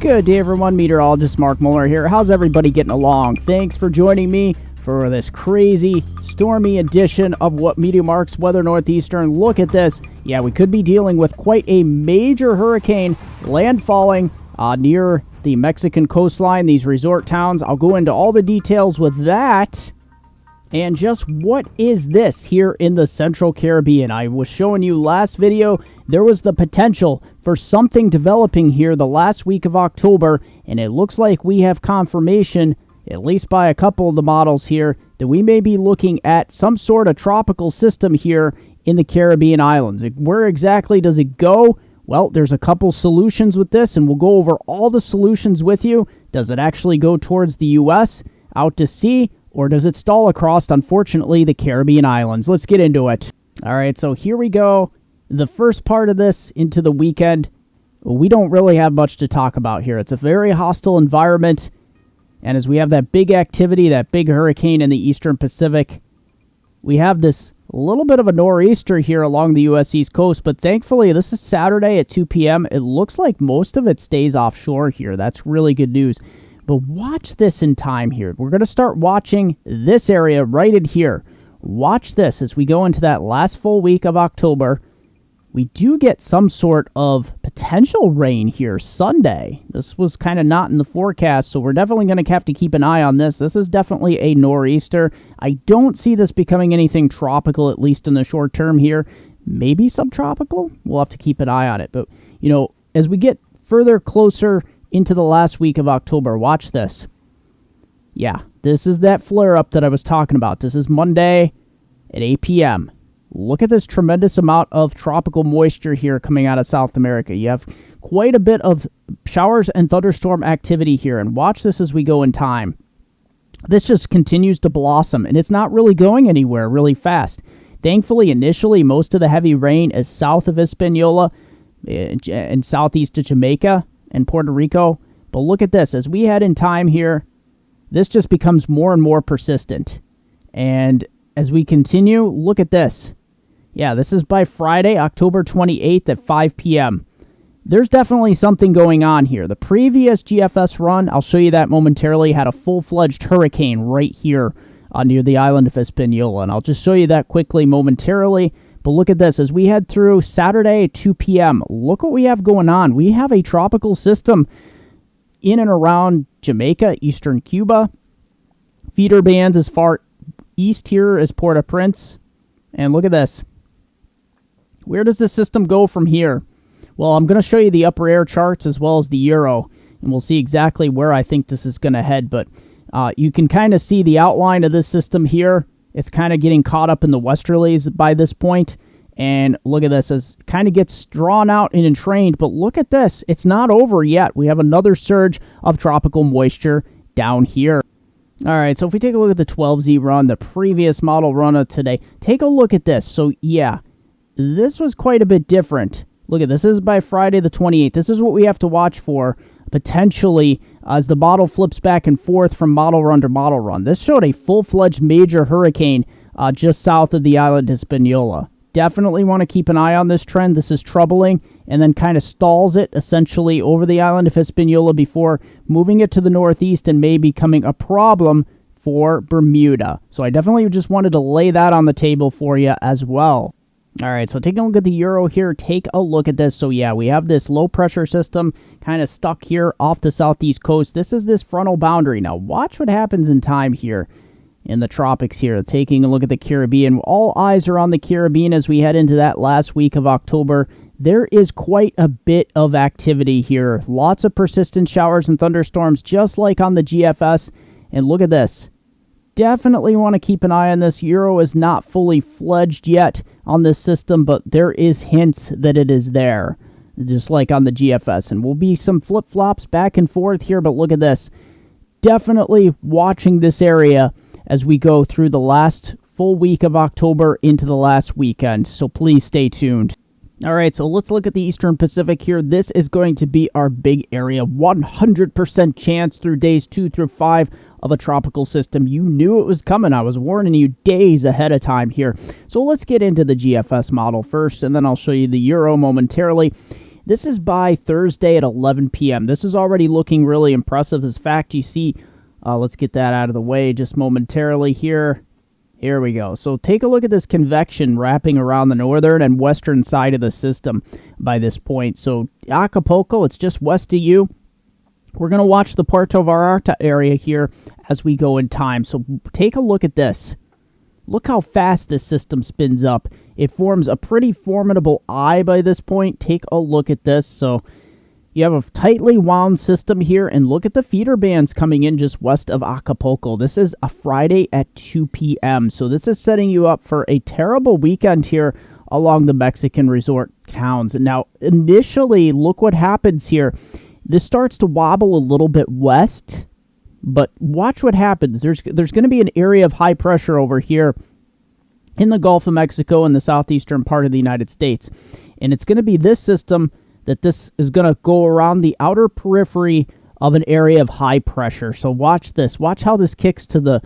Good day, everyone. Meteorologist Mark Muller here. How's everybody getting along? Thanks for joining me for this crazy, stormy edition of what MeteoMark's Weather Northeastern. Look at this. Yeah, we could be dealing with quite a major hurricane landfalling near the Mexican coastline, these resort towns. I'll go into all the details with that. And just what is this here in the Central Caribbean? I was showing you last video, there was the potential for something developing here the last week of October, and it looks like we have confirmation, at least by a couple of the models here, that we may be looking at some sort of tropical system here in the Caribbean islands. Where exactly does it go? Well, there's a couple solutions with this, and we'll go over all the solutions with you. Does it actually go towards the U.S., out to sea, or does it stall across, unfortunately, the Caribbean islands? Let's get into it. All right, so here we go. The first part of this into the weekend. We don't really have much to talk about here. It's a very hostile environment. And as we have that big activity, that big hurricane in the Eastern Pacific, we have this little bit of a nor'easter here along the U.S. East Coast. But thankfully, this is Saturday at 2 p.m. It looks like most of it stays offshore here. That's really good news. But watch this in time here. We're going to start watching this area right in here. Watch this as we go into that last full week of October. We do get some sort of potential rain here Sunday. This was kind of not in the forecast, so we're definitely going to have to keep an eye on this. This is definitely a nor'easter. I don't see this becoming anything tropical, at least in the short term here. Maybe subtropical? We'll have to keep an eye on it. But, you know, as we get further closer into the last week of October, watch this. Yeah, this is that flare-up that I was talking about. This is Monday at 8 p.m. Look at this tremendous amount of tropical moisture here coming out of South America. You have quite a bit of showers and thunderstorm activity here, and watch this as we go in time. This just continues to blossom, and it's not really going anywhere really fast. Thankfully, initially, most of the heavy rain is south of Hispaniola and southeast of Jamaica and Puerto Rico. But look at this. As we head in time here, this just becomes more and more persistent. And as we continue, look at this. Yeah, this is by Friday, October 28th at 5 p.m. There's definitely something going on here. The previous GFS run, I'll show you that momentarily, had a full-fledged hurricane right here near the island of Hispaniola. And I'll just show you that quickly momentarily. But look at this. As we head through Saturday at 2 p.m., look what we have going on. We have a tropical system in and around Jamaica, eastern Cuba. Feeder bands as far east here as Port-au-Prince. And look at this. Where does the system go from here? Well, I'm going to show you the upper air charts as well as the Euro, and we'll see exactly where I think this is going to head. But you can kind of see the outline of this system here. It's kind of getting caught up in the westerlies by this point. And look at this as it kind of gets drawn out and entrained. But look at this. It's not over yet. We have another surge of tropical moisture down here. All right, so if we take a look at the 12Z run, the previous model run of today, take a look at this. So, yeah, this was quite a bit different. Look at this. This is by Friday the 28th. This is what we have to watch for potentially as the model flips back and forth from model run to model run. This showed a full-fledged major hurricane just south of the island Hispaniola. Definitely want to keep an eye on this trend. This is troubling, and then kind of stalls it essentially over the island of Hispaniola before moving it to the northeast and may becoming a problem for Bermuda. So I definitely just wanted to lay that on the table for you as well. All right, so taking a look at the Euro here, take a look at this. So yeah, we have this low pressure system kind of stuck here off the southeast coast. This is this frontal boundary. Now watch what happens in time here in the tropics here. Taking a look at the Caribbean. All eyes are on the Caribbean as we head into that last week of October. There is quite a bit of activity here. Lots of persistent showers and thunderstorms just like on the GFS. And look at this. Definitely want to keep an eye on this. Euro is not fully fledged yet on this system, but there is hints that it is there, just like on the GFS. And will be some flip-flops back and forth here, but look at this. Definitely watching this area as we go through the last full week of October into the last weekend, so please stay tuned. All right, so let's look at the Eastern Pacific here. This is going to be our big area. 100% chance through days 2 through 5 of a tropical system. You knew it was coming. I was warning you days ahead of time here. So let's get into the GFS model first, and then I'll show you the Euro momentarily. This is by Thursday at 11 p.m. This is already looking really impressive. As fact, you see, let's get that out of the way just momentarily here. Here we go. So take a look at this convection wrapping around the northern and western side of the system by this point. So Acapulco, it's just west of you. We're going to watch the Puerto Vallarta area here as we go in time. So take a look at this. Look how fast this system spins up. It forms a pretty formidable eye by this point. Take a look at this. So you have a tightly wound system here, and look at the feeder bands coming in just west of Acapulco. This is a Friday at 2 p.m. So this is setting you up for a terrible weekend here along the Mexican resort towns. And now, initially, look what happens here. This starts to wobble a little bit west, but watch what happens. There's going to be an area of high pressure over here in the Gulf of Mexico and the southeastern part of the United States. And it's going to be this system that this is going to go around the outer periphery of an area of high pressure. So watch this. Watch how this kicks to the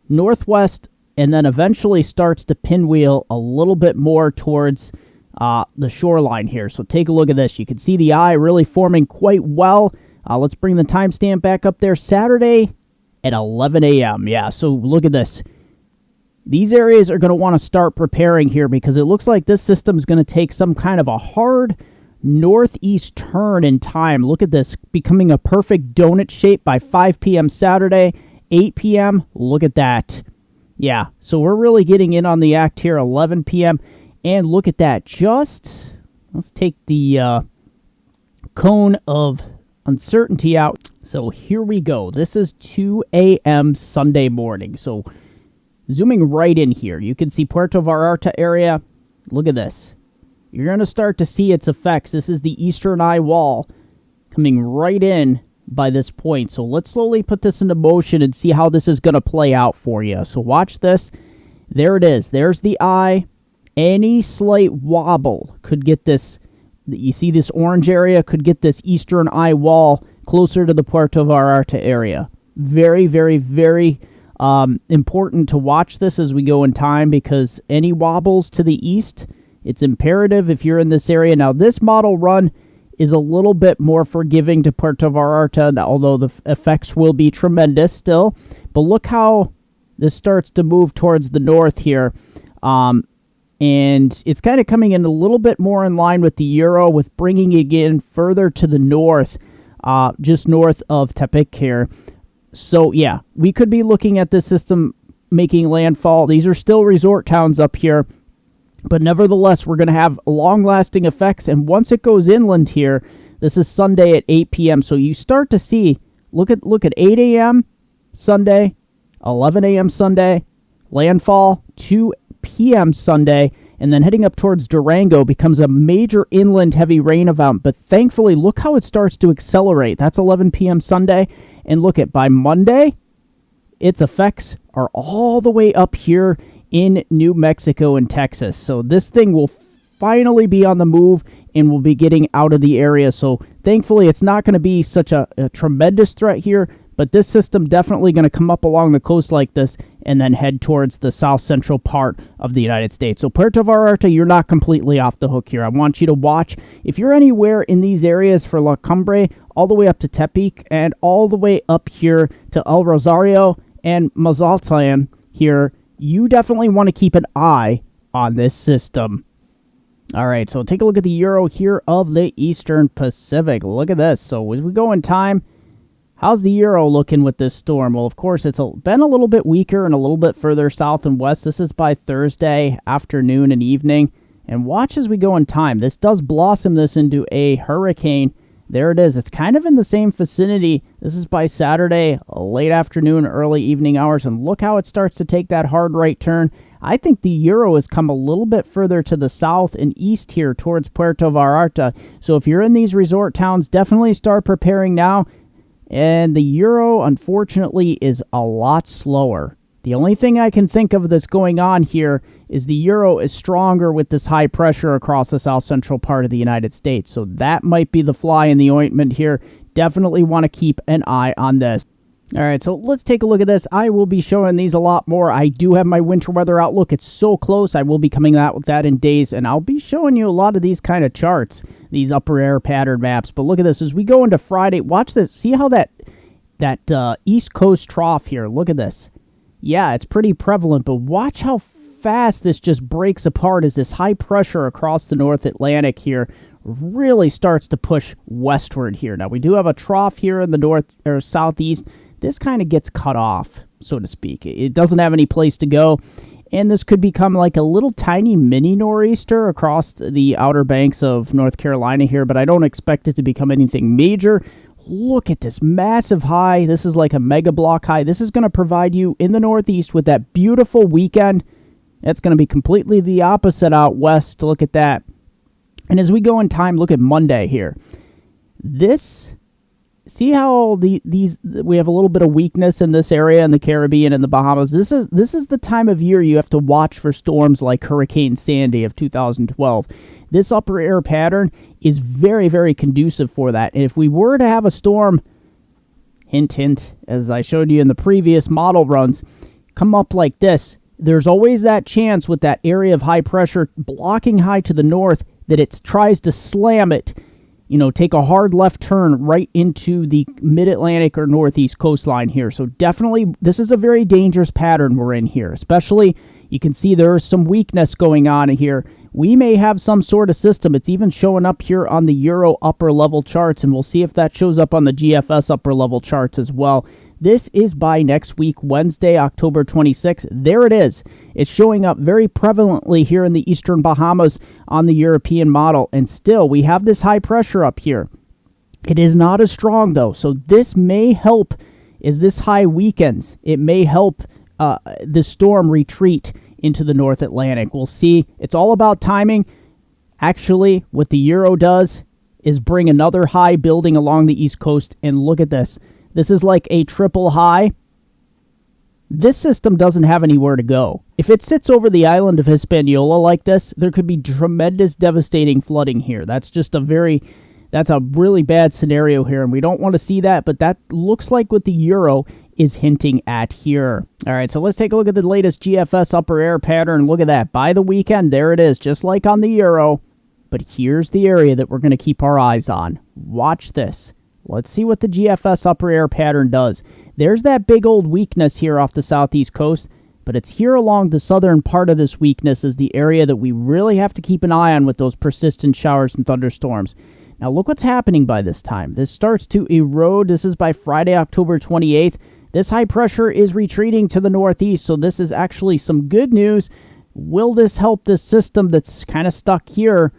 northwest and then eventually starts to pinwheel a little bit more towards the shoreline here. So take a look at this. You can see the eye really forming quite well. Let's bring the timestamp back up there. Saturday at 11 a.m. Yeah, so look at this. These areas are going to want to start preparing here because it looks like this system is going to take some kind of a hard northeast turn in time. Look at this, becoming a perfect donut shape by 5 p.m. Saturday, 8 p.m. Look at that. Yeah, so we're really getting in on the act here, 11 p.m. And look at that. Let's take the cone of uncertainty out. So here we go. This is 2 a.m. Sunday morning. So zooming right in here, you can see Puerto Vallarta area. Look at this. You're going to start to see its effects. This is the eastern eye wall coming right in by this point. So let's slowly put this into motion and see how this is going to play out for you. So watch this. There it is. There's the eye. Any slight wobble could get this. You see this orange area could get this eastern eye wall closer to the Puerto Vallarta area. Very, very, very important to watch this as we go in time because any wobbles to the east, it's imperative if you're in this area. Now, this model run is a little bit more forgiving to Puerto Vallarta, although the effects will be tremendous still. But look how this starts to move towards the north here. And it's kind of coming in a little bit more in line with the Euro, with bringing it in further to the north, just north of Tepic here. So, yeah, we could be looking at this system making landfall. These are still resort towns up here. But nevertheless, we're going to have long-lasting effects. And once it goes inland here, this is Sunday at 8 p.m. So you start to see, look at 8 a.m. Sunday, 11 a.m. Sunday, landfall, 2 p.m. Sunday, and then heading up towards Durango becomes a major inland heavy rain event. But thankfully, look how it starts to accelerate. That's 11 p.m. Sunday. And look at by Monday, its effects are all the way up here in New Mexico and Texas. So this thing will finally be on the move and will be getting out of the area. So thankfully, it's not going to be such a tremendous threat here, but this system definitely going to come up along the coast like this and then head towards the south central part of the United States. So Puerto Vallarta, you're not completely off the hook here. I want you to watch. If you're anywhere in these areas for La Cumbre, all the way up to Tepic and all the way up here to El Rosario and Mazatlan here, you definitely want to keep an eye on this system. All right, so take a look at the Euro here of the Eastern Pacific. Look at this. So as we go in time, how's the Euro looking with this storm? Well, of course, it's been a little bit weaker and a little bit further south and west. This is by Thursday afternoon and evening. And watch as we go in time. This does blossom this into a hurricane. There it is. It's kind of in the same vicinity. This is by Saturday, late afternoon, early evening hours. And look how it starts to take that hard right turn. I think the Euro has come a little bit further to the south and east here towards Puerto Vallarta. So if you're in these resort towns, definitely start preparing now. And the Euro, unfortunately, is a lot slower. The only thing I can think of that's going on here is the Euro is stronger with this high pressure across the south central part of the United States. So that might be the fly in the ointment here. Definitely want to keep an eye on this. All right, so let's take a look at this. I will be showing these a lot more. I do have my winter weather outlook. It's so close. I will be coming out with that in days, and I'll be showing you a lot of these kind of charts, these upper air pattern maps. But look at this. As we go into Friday, watch this. See how that East Coast trough here, look at this. Yeah, it's pretty prevalent, but watch how fast this just breaks apart as this high pressure across the North Atlantic here really starts to push westward here. Now, we do have a trough here in the north or southeast. This kind of gets cut off, so to speak. It doesn't have any place to go, and this could become like a little tiny mini nor'easter across the outer banks of North Carolina here, but I don't expect it to become anything major. Look at this massive high. This is like a mega block high. This is going to provide you in the Northeast with that beautiful weekend. That's going to be completely the opposite out west. Look at that. And as we go in time, look at Monday here. See how we have a little bit of weakness in this area in the Caribbean and the Bahamas. This is the time of year you have to watch for storms like Hurricane Sandy of 2012. This upper air pattern is very, very conducive for that. And if we were to have a storm, hint, hint, as I showed you in the previous model runs, come up like this, there's always that chance with that area of high pressure blocking high to the north that it tries to slam it, take a hard left turn right into the mid-Atlantic or northeast coastline here. So definitely, this is a very dangerous pattern we're in here. Especially, you can see there is some weakness going on here. We may have some sort of system. It's even showing up here on the Euro upper level charts, and we'll see if that shows up on the GFS upper level charts as well. This is by next week, Wednesday, October 26th. There it is. It's showing up very prevalently here in the eastern Bahamas on the European model. And still, we have this high pressure up here. It is not as strong, though. So this may help as this high weakens. It may help the storm retreat into the North Atlantic. We'll see. It's all about timing. Actually, what the Euro does is bring another high building along the East Coast. And look at this. This is like a triple high. This system doesn't have anywhere to go. If it sits over the island of Hispaniola like this, there could be tremendous devastating flooding here. That's a really bad scenario here, and we don't want to see that, but that looks like what the Euro is hinting at here. All right, so let's take a look at the latest GFS upper air pattern. Look at that. By the weekend, there it is, just like on the Euro. But here's the area that we're going to keep our eyes on. Watch this. Let's see what the GFS upper air pattern does. There's that big old weakness here off the southeast coast, but it's here along the southern part of this weakness is the area that we really have to keep an eye on with those persistent showers and thunderstorms. Now look what's happening by this time. This starts to erode. This is by Friday, October 28th. This high pressure is retreating to the northeast, so this is actually some good news. Will this help this system that's kind of stuck here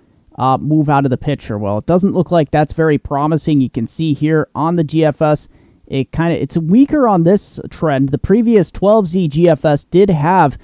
move out of the picture? Well, it doesn't look like that's very promising. You can see here on the GFS, it's weaker on this trend. The previous 12Z GFS did have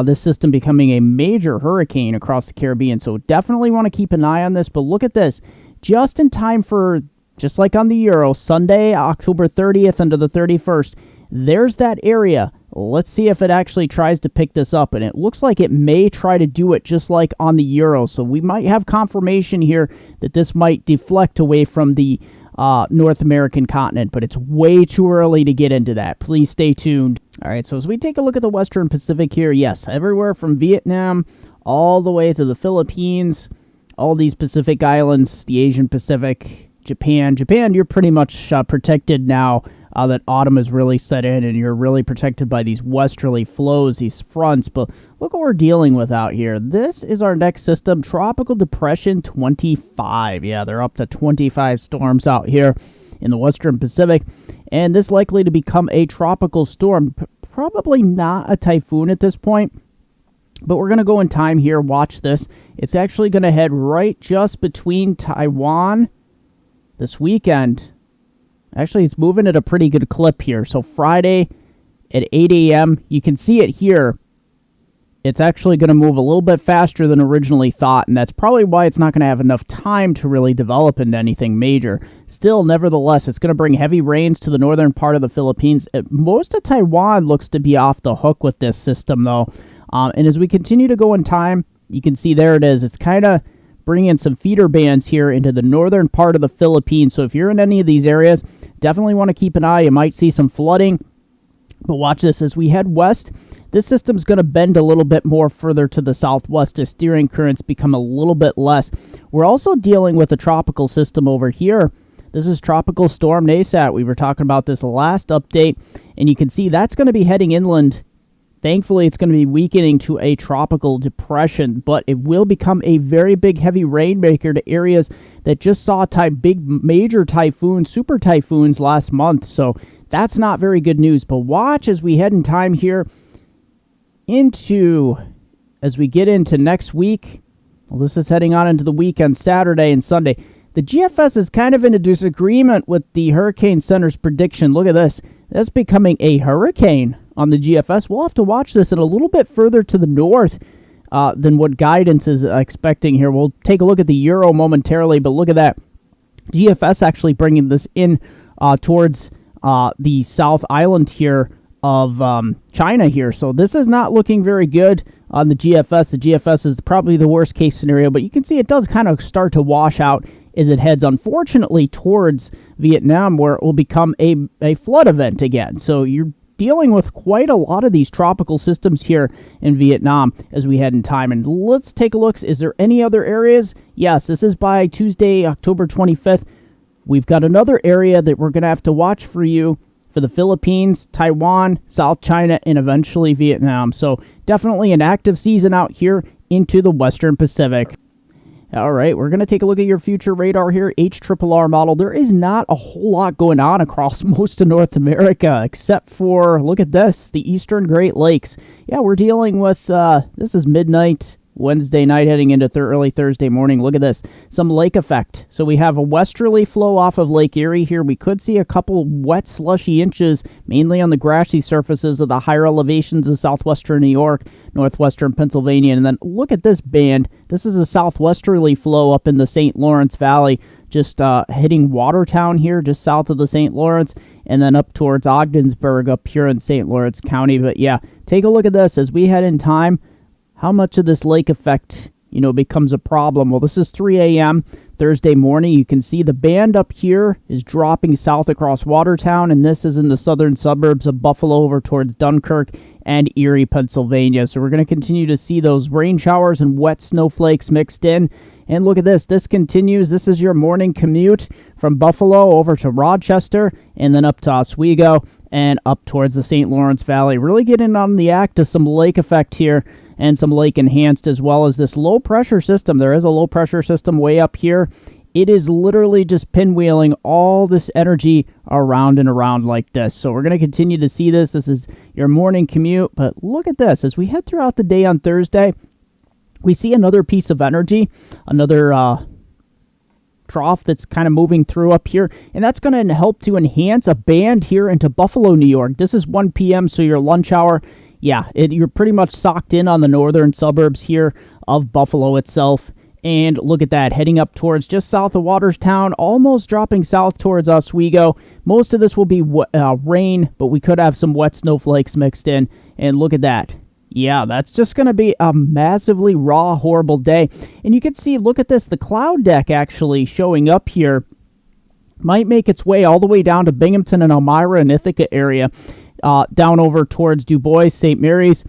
this system becoming a major hurricane across the Caribbean, so definitely want to keep an eye on this. But look at this, just in time for, just like on the Euro, Sunday, October 30th into the 31st, there's that area. Let's see if it actually tries to pick this up, and it looks like it may try to do it just like on the Euro, so we might have confirmation here that this might deflect away from the North American continent, but it's way too early to get into that. Please stay tuned. All right, so as we take a look at the Western Pacific here, yes, everywhere from Vietnam all the way to the Philippines, all these Pacific islands, the Asian Pacific, Japan, you're pretty much protected now. That autumn is really set in, and you're really protected by these westerly flows, these fronts. But look what we're dealing with out here. This is our next system, Tropical Depression 25. Yeah, they're up to 25 storms out here in the Western Pacific, and this likely to become a tropical storm. Probably not a typhoon at this point, but we're going to go in time here. Watch this. It's actually going to head right just between Taiwan this weekend. Actually, it's moving at a pretty good clip here. So Friday at 8 a.m., you can see it here. It's actually going to move a little bit faster than originally thought, and that's probably why it's not going to have enough time to really develop into anything major. Still, nevertheless, it's going to bring heavy rains to the northern part of the Philippines. Most of Taiwan looks to be off the hook with this system, though. And as we continue to go in time, you can see there it is. It's kind of bringing in some feeder bands here into the northern part of the Philippines. So if you're in any of these areas, definitely want to keep an eye. You might see some flooding. But watch this as we head west. This system's going to bend a little bit more further to the southwest as steering currents become a little bit less. We're also dealing with a tropical system over here. This is Tropical Storm Nesat. We were talking about this last update, and you can see that's going to be heading inland. Thankfully, it's going to be weakening to a tropical depression, but it will become a very big, heavy rainmaker to areas that just saw big, major typhoons, super typhoons last month. So that's not very good news. But watch as we head in time here as we get into next week. Well, this is heading on into the weekend, Saturday and Sunday. The GFS is kind of in a disagreement with the Hurricane Center's prediction. Look at this. That's becoming a hurricane on the GFS. We'll have to watch this in a little bit further to the north than what guidance is expecting here. We'll take a look at the Euro momentarily, but look at that. GFS actually bringing this in towards the South Island here of China here. So this is not looking very good on the GFS. The GFS is probably the worst case scenario, but you can see it does kind of start to wash out as it heads, unfortunately, towards Vietnam, where it will become a flood event again. So you're dealing with quite a lot of these tropical systems here in Vietnam as we head in time. And let's take a look. Is there any other areas? Yes, this is by Tuesday, October 25th. We've got another area that we're going to have to watch for you for the Philippines, Taiwan, South China, and eventually Vietnam. So definitely an active season out here into the Western Pacific. All right, we're going to take a look at your future radar here, HRRR model. There is not a whole lot going on across most of North America, except for, look at this, the Eastern Great Lakes. Yeah, we're dealing with, this is midnight, Wednesday night heading into early Thursday morning. Look at this, some lake effect. So we have a westerly flow off of Lake Erie here. We could see a couple wet, slushy inches, mainly on the grassy surfaces of the higher elevations of southwestern New York, northwestern Pennsylvania. And then look at this band. This is a southwesterly flow up in the St. Lawrence Valley, just hitting Watertown here, just south of the St. Lawrence, and then up towards Ogdensburg up here in St. Lawrence County. But yeah, take a look at this as we head in time. How much of this lake effect, becomes a problem? Well, this is 3 a.m. Thursday morning. You can see the band up here is dropping south across Watertown, and this is in the southern suburbs of Buffalo over towards Dunkirk and Erie, Pennsylvania. So we're going to continue to see those rain showers and wet snowflakes mixed in. And look at this. This continues. This is your morning commute from Buffalo over to Rochester and then up to Oswego and up towards the St. Lawrence Valley. Really getting on the act of some lake effect here and some lake enhanced, as well as this low pressure system. There is a low pressure system way up here. It is literally just pinwheeling all this energy around and around like this. So we're going to continue to see this. This is your morning commute. But look at this. As we head throughout the day on Thursday, we see another piece of energy, another trough that's kind of moving through up here, and that's going to help to enhance a band here into Buffalo, New York. This is 1 p.m., so your lunch hour. Yeah, you're pretty much socked in on the northern suburbs here of Buffalo itself. And look at that, heading up towards just south of Watertown, almost dropping south towards Oswego. Most of this will be rain, but we could have some wet snowflakes mixed in. And look at that. Yeah, that's just going to be a massively raw, horrible day. And you can see, look at this, the cloud deck actually showing up here might make its way all the way down to Binghamton and Elmira and Ithaca area, down over towards Du Bois, St. Mary's,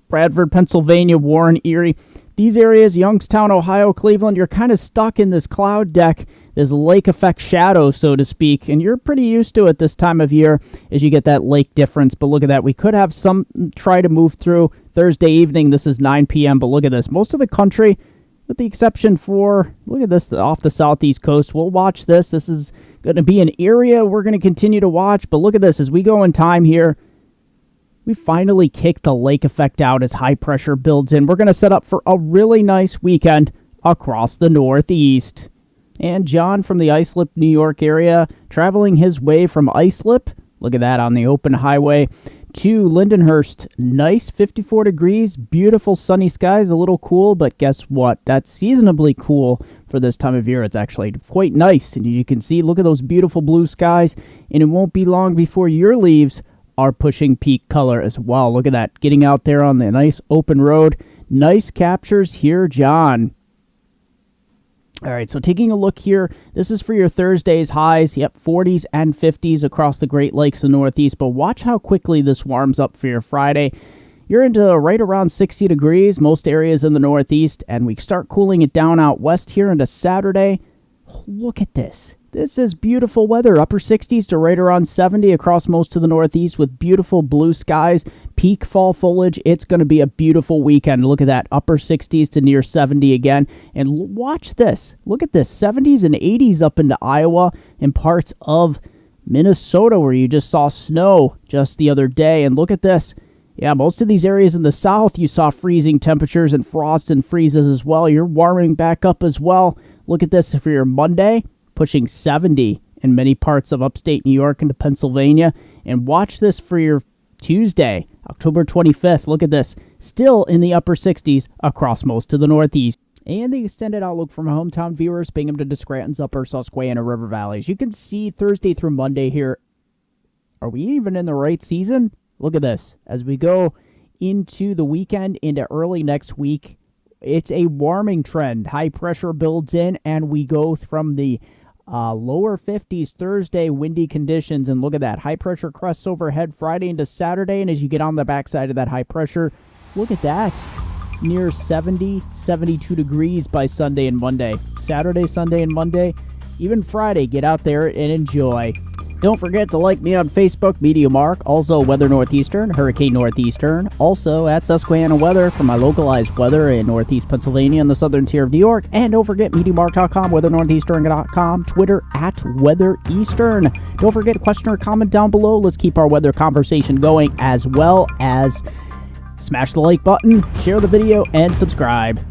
Bradford, Pennsylvania, Warren, Erie. These areas, Youngstown, Ohio, Cleveland, you're kind of stuck in this cloud deck, this lake effect shadow, so to speak, and you're pretty used to it this time of year as you get that lake difference. But look at that. We could have some try to move through Thursday evening. This is 9 p.m., but look at this. Most of the country, with the exception for, look at this, off the southeast coast. We'll watch this. This is going to be an area we're going to continue to watch, but look at this. As we go in time here, we finally kicked the lake effect out as high pressure builds in. We're going to set up for a really nice weekend across the Northeast. And John from the Islip, New York area, traveling his way from Islip, look at that, on the open highway, to Lindenhurst. Nice 54 degrees, beautiful sunny skies, a little cool, but guess what? That's seasonably cool for this time of year. It's actually quite nice. And you can see, look at those beautiful blue skies, and it won't be long before your leaves are pushing peak color as well. Look at that, getting out there on the nice open road. Nice captures here, John. All right, so taking a look here, this is for your Thursday's highs. Yep, 40s and 50s across the Great Lakes and Northeast. But watch how quickly this warms up for your Friday. You're into right around 60 degrees, most areas in the Northeast, and we start cooling it down out west here into Saturday. Look at this. This is beautiful weather, upper 60s to right around 70 across most of the Northeast with beautiful blue skies, peak fall foliage. It's going to be a beautiful weekend. Look at that, upper 60s to near 70 again. And watch this. Look at this, 70s and 80s up into Iowa and parts of Minnesota where you just saw snow just the other day. And look at this. Yeah, most of these areas in the south, you saw freezing temperatures and frost and freezes as well. You're warming back up as well. Look at this for your Monday. Pushing 70 in many parts of upstate New York into Pennsylvania. And watch this for your Tuesday, October 25th. Look at this. Still in the upper 60s across most of the Northeast. And the extended outlook from hometown viewers, Binghamton to Scranton's upper Susquehanna River valleys. You can see Thursday through Monday here. Are we even in the right season? Look at this. As we go into the weekend, into early next week, it's a warming trend. High pressure builds in, and we go from the lower 50s Thursday, windy conditions. And look at that. High pressure crests overhead Friday into Saturday. And as you get on the backside of that high pressure, look at that. Near 70, 72 degrees by Sunday and Monday. Saturday, Sunday, and Monday. Even Friday, get out there and enjoy. Don't forget to like me on Facebook, MeteoMark, also Weather Northeastern, Hurricane Northeastern, also at Susquehanna Weather for my localized weather in Northeast Pennsylvania and the southern tier of New York. And don't forget MeteoMark.com, WeatherNortheastern.com, Twitter at Weather Eastern. Don't forget, question or comment down below. Let's keep our weather conversation going, as well as smash the like button, share the video, and subscribe.